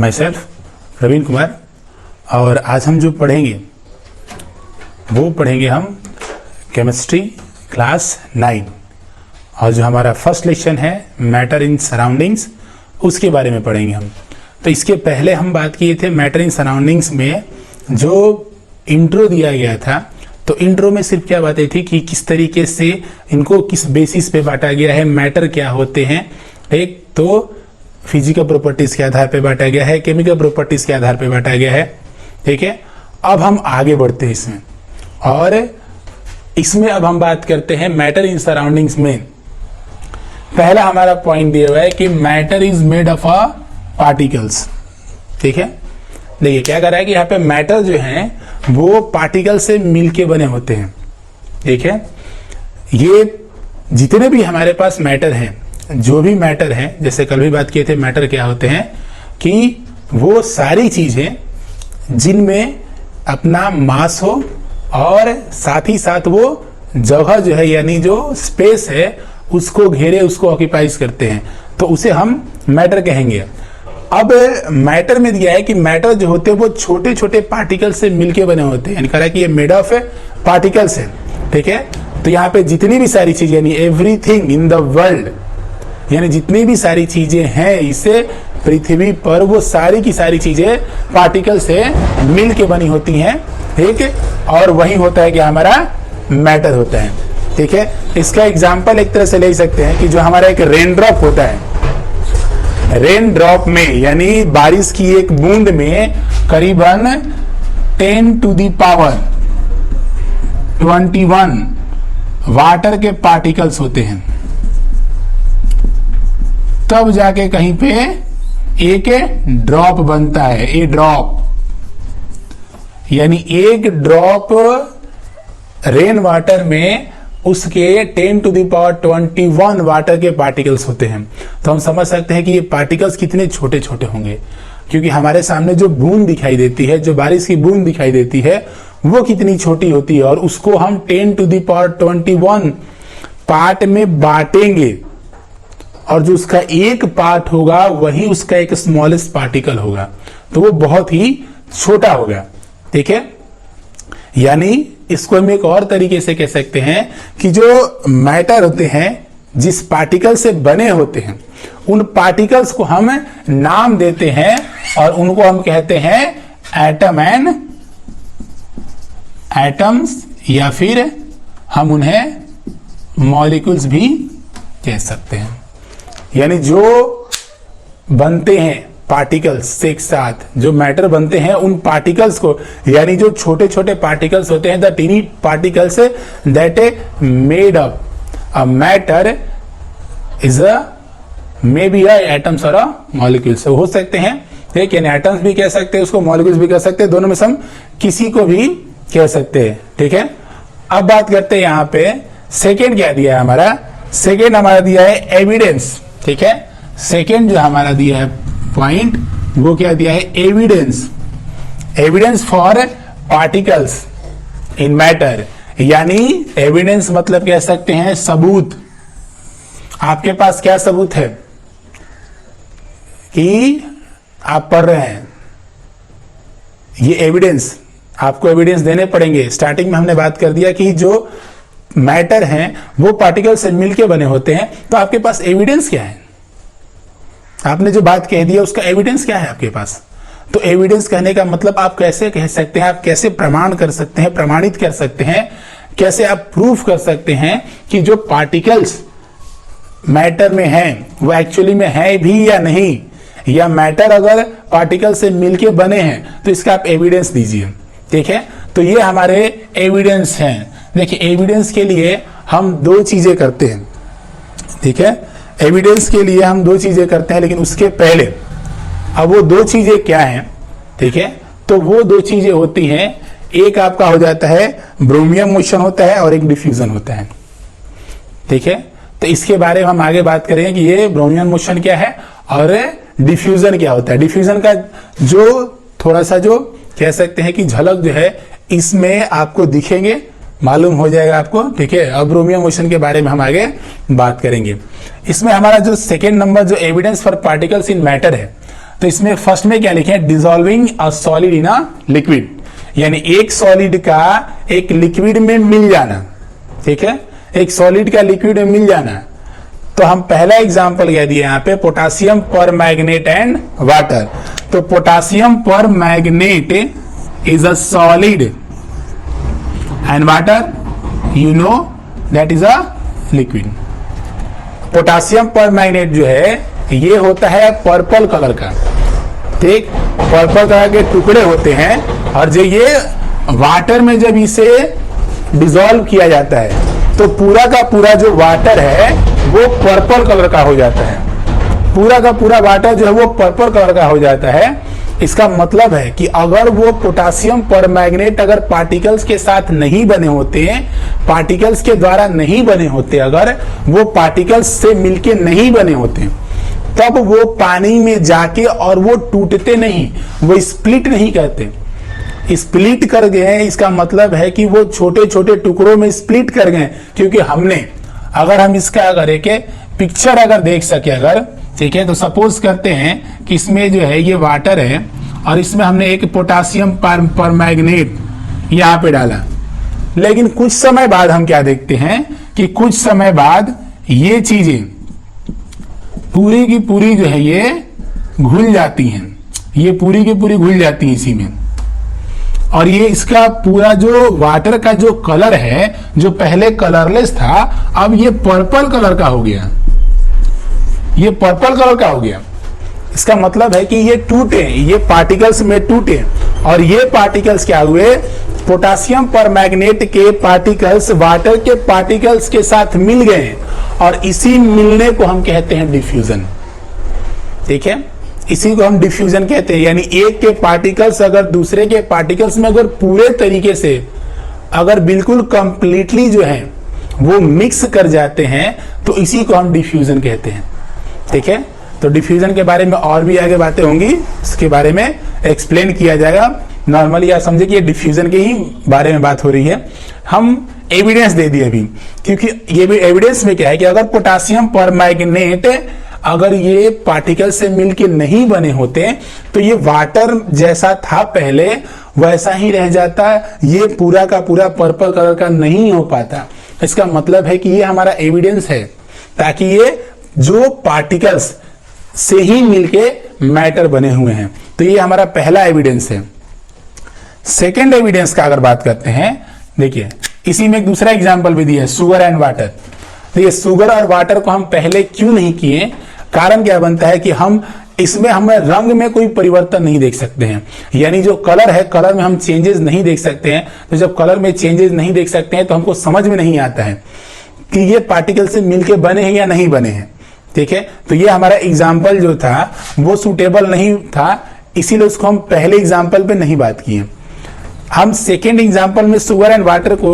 My self Praveen Kumar, और आज हम जो पढ़ेंगे वो पढ़ेंगे हम केमिस्ट्री क्लास 9, और जो हमारा फर्स्ट लेक्चर है मैटर इन सराउंडिंग्स उसके बारे में पढ़ेंगे हम। तो इसके पहले हम बात किए थे मैटर इन सराउंडिंग्स में जो इंट्रो दिया गया था, तो इंट्रो में सिर्फ क्या बातें थी कि किस तरीके से इनको किस बेसिस पे बांटा गया है, मैटर क्या होते हैं, एक तो फिजिकल प्रॉपर्टीज के आधार पे बांटा गया है, केमिकल प्रॉपर्टीज के आधार पे बांटा गया है, ठीक है। अब हम आगे बढ़ते हैं इसमें, और इसमें अब हम बात करते हैं मैटर इन सराउंडिंग्स में। पहला हमारा पॉइंट दिया हुआ है कि matter is made of a particles, ठीक है। देखिए क्या कर रहा है कि यहाँ पे मैटर जो है वो पार्टिकल से मिलके बने होते हैं, ठीक है। ये जितने भी हमारे पास मैटर हैं, जो भी मैटर है, जैसे कल भी बात किए थे मैटर क्या होते हैं, कि वो सारी चीजें जिनमें अपना मास हो और साथ ही साथ वो जगह जो है यानी जो स्पेस है उसको घेरे, उसको ऑक्यूपाइज करते हैं, तो उसे हम मैटर कहेंगे। अब मैटर में दिया है कि मैटर जो होते हैं वो छोटे छोटे पार्टिकल से मिलके बने होते हैं, यानी कह रहा है कि ये मेड ऑफ पार्टिकल्स है, ठीक है। तो यहाँ पे जितनी भी सारी चीजें यानी एवरीथिंग इन द वर्ल्ड, यानी जितनी भी सारी चीजें हैं इसे पृथ्वी पर, वो सारी की सारी चीजें पार्टिकल से मिल के बनी होती हैं, ठीक है। और वही होता है कि हमारा मैटर होता है, ठीक है। इसका एग्जांपल एक तरह से ले सकते हैं कि जो हमारा एक रेन ड्रॉप होता है, रेन ड्रॉप में यानी बारिश की एक बूंद में करीबन 10⁻21 वाटर के पार्टिकल्स होते हैं, तब जाके कहीं पे एक ड्रॉप बनता है। ए ड्रॉप यानी एक ड्रॉप रेन वाटर में उसके 10⁻21 वाटर के पार्टिकल्स होते हैं। तो हम समझ सकते हैं कि ये पार्टिकल्स कितने छोटे छोटे होंगे, क्योंकि हमारे सामने जो बूंद दिखाई देती है, जो बारिश की बूंद दिखाई देती है, वो कितनी छोटी होती है, और उसको हम 10⁻21 पार्ट में बांटेंगे, और जो उसका एक पार्ट होगा वही उसका एक स्मॉलेस्ट पार्टिकल होगा, तो वो बहुत ही छोटा होगा, ठीक है। यानी इसको हम एक और तरीके से कह सकते हैं कि जो मैटर होते हैं, जिस पार्टिकल से बने होते हैं, उन पार्टिकल्स को हम नाम देते हैं और उनको हम कहते हैं एटम एंड एटम्स, या फिर हम उन्हें मॉलिक्यूल्स भी कह सकते हैं। यानी जो बनते हैं पार्टिकल्स से एक साथ, जो मैटर बनते हैं, उन पार्टिकल्स को, यानी जो छोटे छोटे पार्टिकल्स होते हैं, the tiny particles that made up a matter is uh maybe uh atoms और अ मॉलिक्यूल्स हो सकते हैं, ठीक है। एटम्स भी कह सकते हैं उसको, मॉलिक्यूल्स भी कह सकते हैं, दोनों में से हम किसी को भी कह सकते हैं, ठीक है। अब बात करते हैं यहाँ पे सेकेंड क्या दिया है हमारा। सेकेंड हमारा दिया है एविडेंस, ठीक है। सेकेंड जो हमारा दिया है पॉइंट, वो क्या दिया है, evidence. Evidence for particles in matter, यानी एविडेंस मतलब कह सकते हैं सबूत। आपके पास क्या सबूत है कि आप पढ़ रहे हैं, ये एविडेंस, आपको एविडेंस देने पड़ेंगे। स्टार्टिंग में हमने बात कर दिया कि जो मैटर हैं वो पार्टिकल से मिलके बने होते हैं, तो आपके पास एविडेंस क्या है, आपने जो बात कह दी है उसका एविडेंस क्या है आपके पास। तो एविडेंस कहने का मतलब आप कैसे कह सकते हैं, आप कैसे प्रमाण कर सकते हैं, प्रमाणित कर सकते हैं, कैसे आप प्रूफ कर सकते हैं कि जो पार्टिकल्स मैटर में हैं वो एक्चुअली में है भी या नहीं, या मैटर अगर पार्टिकल से मिलके बने हैं तो इसका आप एविडेंस दीजिए, ठीक है। तो ये हमारे एविडेंस हैं। देखिए एविडेंस के लिए हम दो चीजें करते हैं, ठीक है। एविडेंस के लिए हम दो चीजें करते हैं, लेकिन उसके पहले अब वो दो चीजें क्या हैं, ठीक है। तो वो दो चीजें होती हैं, एक आपका हो जाता है ब्रोमियम मोशन होता है और एक डिफ्यूजन होता है, ठीक है। तो इसके बारे में हम आगे बात करेंगे कि ये ब्रोमियम मोशन क्या है और डिफ्यूजन क्या होता है। डिफ्यूजन का जो थोड़ा सा जो कह सकते हैं कि झलक जो है इसमें आपको दिखेंगे, मालूम हो जाएगा आपको, ठीक है। अब ब्रोमियम मोशन के बारे में हम आगे बात करेंगे। इसमें हमारा जो सेकेंड नंबर जो evidence for particles in matter है, तो इसमें फर्स्ट में क्या लिखे, dissolving a solid in a liquid, यानी एक सॉलिड का एक लिक्विड में मिल जाना, ठीक है, एक सॉलिड का लिक्विड में मिल जाना। तो हम पहला एग्जांपल क्या दिया यहाँ पे, पोटासियम पर मैग्नेट एंड वाटर। तो पोटासियम पर magnet is a solid and water you know that is a liquid. Potassium पर मैग्नेट जो है ये होता है पर्पल कलर का, ठीक, पर्पल कलर के टुकड़े होते हैं, और जो ये वाटर में जब इसे डिसॉल्व किया जाता है तो पूरा का पूरा जो वाटर है वो पर्पल कलर का हो जाता है, पूरा का पूरा वाटर जो है वो पर्पल कलर का हो जाता है। इसका मतलब है कि अगर वो पोटासियम परमैंगनेट अगर पार्टिकल्स के साथ नहीं बने होते हैं, पार्टिकल्स के द्वारा नहीं बने होते, अगर वो पार्टिकल्स से मिलके नहीं बने होते, तब वो पानी में जाके और वो टूटते नहीं, वो स्प्लिट नहीं करते। स्प्लिट कर गए, इसका मतलब है कि वो छोटे छोटे टुकड़ों में स्प्लिट कर गए, क्योंकि हमने, अगर हम इसका अगर एक पिक्चर अगर देख सके अगर, ठीक है, तो सपोज करते हैं कि इसमें जो है ये वाटर है और इसमें हमने एक पोटासियम परमैंगनेट यहाँ पे डाला, लेकिन कुछ समय बाद हम क्या देखते हैं कि कुछ समय बाद ये चीजें पूरी की पूरी जो है ये घुल जाती हैं, ये पूरी की पूरी घुल जाती है इसी में, और ये इसका पूरा जो वाटर का जो कलर है, जो पहले कलरलेस था, अब ये पर्पल कलर का हो गया, ये पर्पल कलर का हो गया। इसका मतलब है कि ये टूटे, ये पार्टिकल्स में टूटे, और ये पार्टिकल्स क्या हुए, पोटासियम परमैंगनेट के पार्टिकल्स वाटर के पार्टिकल्स के साथ मिल गए, और इसी मिलने को हम कहते हैं डिफ्यूजन, ठीक है, इसी को हम डिफ्यूजन कहते हैं। यानी एक के पार्टिकल्स अगर दूसरे के पार्टिकल्स में अगर पूरे तरीके से अगर बिल्कुल कंप्लीटली जो है वो मिक्स कर जाते हैं, तो इसी को हम डिफ्यूजन कहते हैं, ठीक है। तो डिफ्यूजन के बारे में और भी आगे बातें होंगी, इसके बारे में एक्सप्लेन किया जाएगा। नॉर्मली आप समझे कि ये डिफ्यूजन के ही बारे में बात हो रही है। हम एविडेंस दे दिए अभी, क्योंकि ये भी एविडेंस में क्या है कि अगर पोटासियम परमैंगनेट अगर ये पार्टिकल से मिलके नहीं बने होते तो ये वाटर जैसा था पहले वैसा ही रह जाता, ये पूरा का पूरा पर्पल कलर का नहीं हो पाता। इसका मतलब है कि ये हमारा एविडेंस है, ताकि ये जो पार्टिकल्स से ही मिलके मैटर बने हुए हैं। तो ये हमारा पहला एविडेंस है। सेकेंड एविडेंस का अगर बात करते हैं, देखिए इसी में एक दूसरा एग्जाम्पल भी दिया है, शुगर एंड वाटर। देखिए शुगर और वाटर को हम पहले क्यों नहीं किए, कारण क्या बनता है कि हम इसमें हमें रंग में कोई परिवर्तन नहीं देख सकते हैं, यानी जो कलर है, कलर में हम चेंजेस नहीं देख सकते हैं। तो जब कलर में चेंजेस नहीं देख सकते हैं तो हमको समझ में नहीं आता है कि ये पार्टिकल से मिलके बने हैं या नहीं बने हैं, ठीक है। तो ये हमारा एग्जाम्पल जो था वो सुटेबल नहीं था, इसीलिए उसको हम पहले एग्जाम्पल पे नहीं बात किए। हम सेकेंड एग्जाम्पल में शुगर एंड वाटर को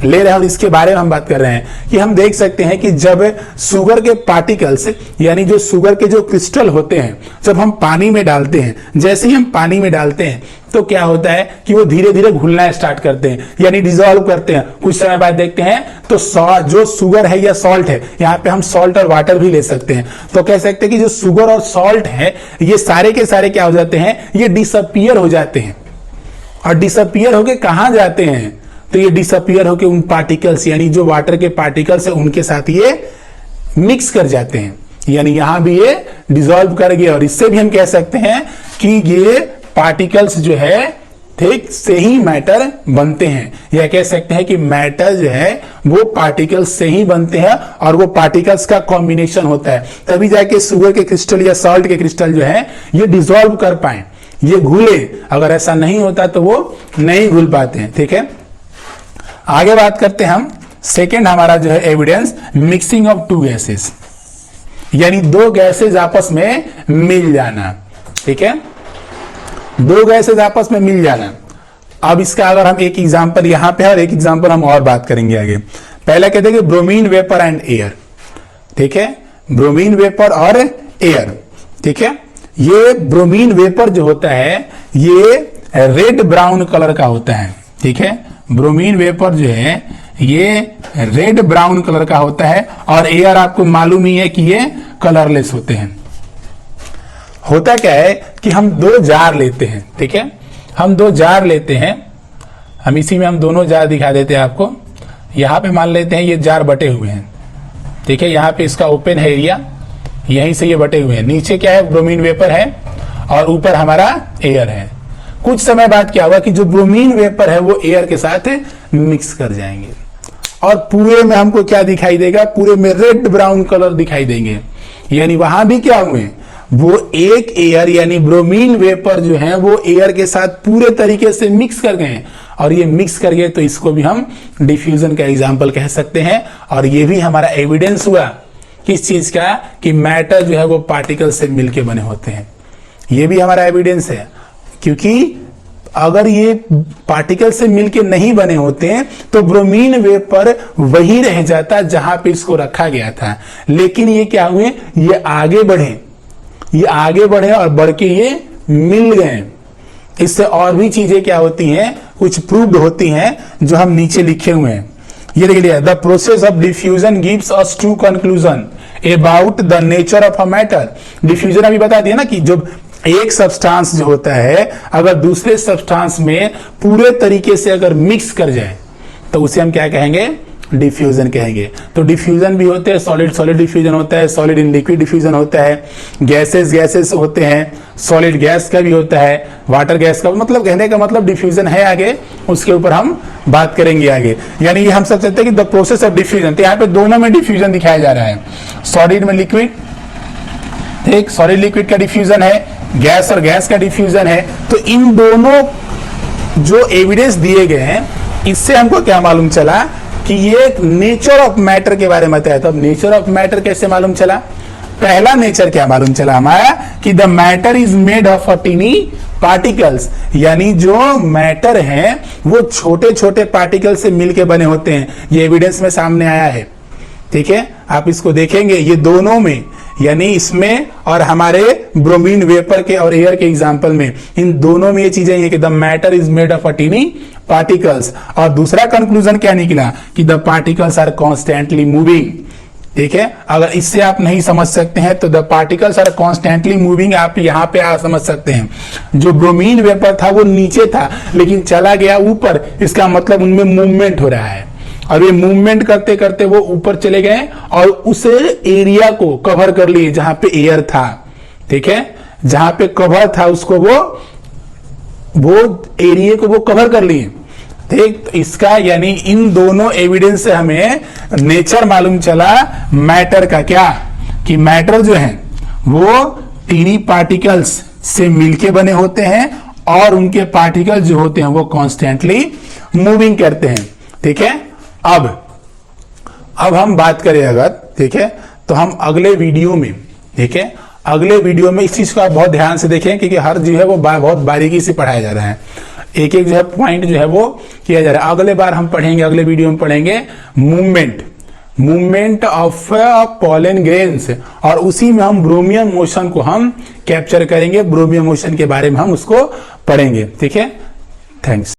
ले रहे हैं और इसके बारे में हम बात कर रहे हैं कि हम देख सकते हैं कि जब शुगर के पार्टिकल्स, यानी जो शुगर के जो क्रिस्टल होते हैं, जब हम पानी में डालते हैं, जैसे ही हम पानी में डालते हैं तो क्या होता है कि वो धीरे धीरे घुलना स्टार्ट करते हैं, यानी डिसॉल्व करते हैं। कुछ समय बाद देखते हैं तो जो शुगर है या सॉल्ट है, यहाँ पे हम सॉल्ट और वाटर भी ले सकते हैं, तो कह सकते हैं कि जो शुगर और सॉल्ट है ये सारे के सारे क्या हो जाते हैं, ये डिसअपियर हो जाते हैं। और डिसअपियर होके कहां जाते हैं, तो ये डिसअपियर होके उन पार्टिकल्स, यानी जो वाटर के पार्टिकल्स है उनके साथ ये मिक्स कर जाते हैं, यानी यहां भी ये डिसॉल्व कर गए। और इससे भी हम कह सकते हैं कि ये पार्टिकल्स जो है ठीक से ही मैटर बनते हैं, या कह सकते हैं कि मैटर जो है वो पार्टिकल्स से ही बनते हैं, और वो पार्टिकल्स का कॉम्बिनेशन होता है, तभी जाके शुगर के क्रिस्टल या सॉल्ट के क्रिस्टल जो है ये डिसॉल्व कर पाए, ये घुले। अगर ऐसा नहीं होता तो वो नहीं घुल पाते हैं, ठीक है। आगे बात करते हैं हम, सेकेंड हमारा जो है evidence, mixing of two gases, यानी दो गैसेस आपस में मिल जाना, ठीक है, दो गैसेस आपस में मिल जाना। अब इसका अगर हम एक एग्जांपल यहां पे है और एक एग्जांपल हम और बात करेंगे आगे। पहला कहते हैं कि ब्रोमीन वेपर एंड एयर, ठीक है, ब्रोमीन वेपर और एयर, ठीक है। ये ब्रोमीन वेपर जो होता है ये रेड ब्राउन कलर का होता है, ठीक है, ब्रोमीन वेपर जो है ये रेड ब्राउन कलर का होता है, और एयर आपको मालूम ही है कि ये कलरलेस होते हैं। होता क्या है कि हम दो जार लेते हैं, ठीक है, हम दो जार लेते हैं, हम इसी में हम दोनों जार दिखा देते हैं आपको। यहाँ पे मान लेते हैं ये जार बटे हुए हैं, ठीक है, यहाँ पे इसका ओपन है एरिया, यहीं से ये बटे हुए हैं। नीचे क्या है, ब्रोमीन वेपर है और ऊपर हमारा एयर है। कुछ समय बाद क्या होगा कि जो ब्रोमीन वेपर है वो एयर के साथ मिक्स कर जाएंगे और पूरे में हमको क्या दिखाई देगा, पूरे में रेड ब्राउन कलर दिखाई देंगे। यानी वहां भी क्या हुए, वो एक एयर यानी ब्रोमीन वेपर जो है वो एयर के साथ पूरे तरीके से मिक्स कर गए और ये मिक्स कर गए, तो इसको भी हम डिफ्यूजन का एग्जांपल कह सकते हैं। और ये भी हमारा एविडेंस हुआ किस चीज का, कि मैटर जो है वो पार्टिकल से मिलके बने होते हैं। ये भी हमारा एविडेंस है, क्योंकि अगर ये पार्टिकल से मिलके नहीं बने होते हैं तो ब्रोमीन वेपर वही रह जाता जहां पे इसको रखा गया था। लेकिन ये क्या हुए, ये आगे बढ़े और बढ़ के ये मिल गए। इससे और भी चीजें क्या होती हैं, कुछ प्रूव्ड होती हैं जो हम नीचे लिखे हुए हैं। ये देख लिया, the process of diffusion gives us two conclusion about the nature of a matter. Diffusion अभी बता दिया ना कि जो एक सब्सटेंस जो होता है अगर दूसरे सब्सटेंस में पूरे तरीके से अगर मिक्स कर जाए तो उसे हम क्या कहेंगे, डिफ्यूजन कहेंगे। तो डिफ्यूजन भी होते हैं, सॉलिड सॉलिड डिफ्यूजन होता है, सॉलिड इन लिक्विड डिफ्यूजन होता है, गैसेस होते हैं, सॉलिड गैस का भी होता है, वाटर गैस का। मतलब कहने का मतलब डिफ्यूजन है आगे, उसके ऊपर हम बात करेंगे आगे। यानी ये हम सब कहते हैं कि द प्रोसेस ऑफ डिफ्यूजन, तो यहाँ पे दोनों में डिफ्यूजन दिखाया जा रहा है, सॉलिड में लिक्विड, ठीक, सॉलिड लिक्विड का डिफ्यूजन है, गैस और गैस का डिफ्यूजन है। तो इन दोनों जो एविडेंस दिए गए हैं इससे हमको क्या मालूम चला कि ये नेचर ऑफ मैटर के बारे में बताया। तो अब नेचर ऑफ मैटर कैसे मालूम चला, पहला नेचर क्या मालूम चला हमारा कि the matter is made of tiny particles, यानी जो मैटर है वो छोटे छोटे पार्टिकल से मिलके बने होते हैं। ये एविडेंस में सामने आया है, ठीक है, आप इसको देखेंगे ये दोनों में, यानी इसमें और हमारे ब्रोमीन वेपर के और एयर के एग्जांपल में, इन दोनों में ये चीजें हैं कि the matter is made of tiny particles. और दूसरा कंक्लूजन क्या निकला कि the particles are constantly moving, ठीक है। अगर इससे आप नहीं समझ सकते हैं तो the particles are constantly moving आप यहाँ पे आ समझ सकते हैं। जो ब्रोमीन वेपर था वो नीचे था लेकिन चला गया ऊपर, इसका मतलब उनमें मूवमेंट हो रहा है। और ये मूवमेंट करते करते वो ऊपर चले गए और उस एरिया को कवर कर लिए जहां पे एयर था, ठीक है, जहां पे कवर था उसको वो एरिया को वो कवर कर लिए, ठीक। तो इसका यानी इन दोनों एविडेंस से हमें नेचर मालूम चला मैटर का, क्या कि मैटर जो है वो टीनी पार्टिकल्स से मिलके बने होते हैं और उनके पार्टिकल जो होते हैं वो कॉन्स्टेंटली मूविंग करते हैं, ठीक है। अब हम बात करें अगर, ठीक है, तो हम अगले वीडियो में, ठीक है, अगले वीडियो में इस चीज को आप बहुत ध्यान से देखें क्योंकि हर जो है वो बहुत बारीकी से पढ़ाया जा रहा है, एक एक जो है पॉइंट जो है वो किया जा रहा है। अगले बार हम पढ़ेंगे, अगले वीडियो में पढ़ेंगे मूवमेंट ऑफ पॉलन ग्रेन्स, और उसी में हम ब्रोमियम मोशन को हम कैप्चर करेंगे, ब्रोमियम मोशन के बारे में हम उसको पढ़ेंगे, ठीक है। थैंक्स।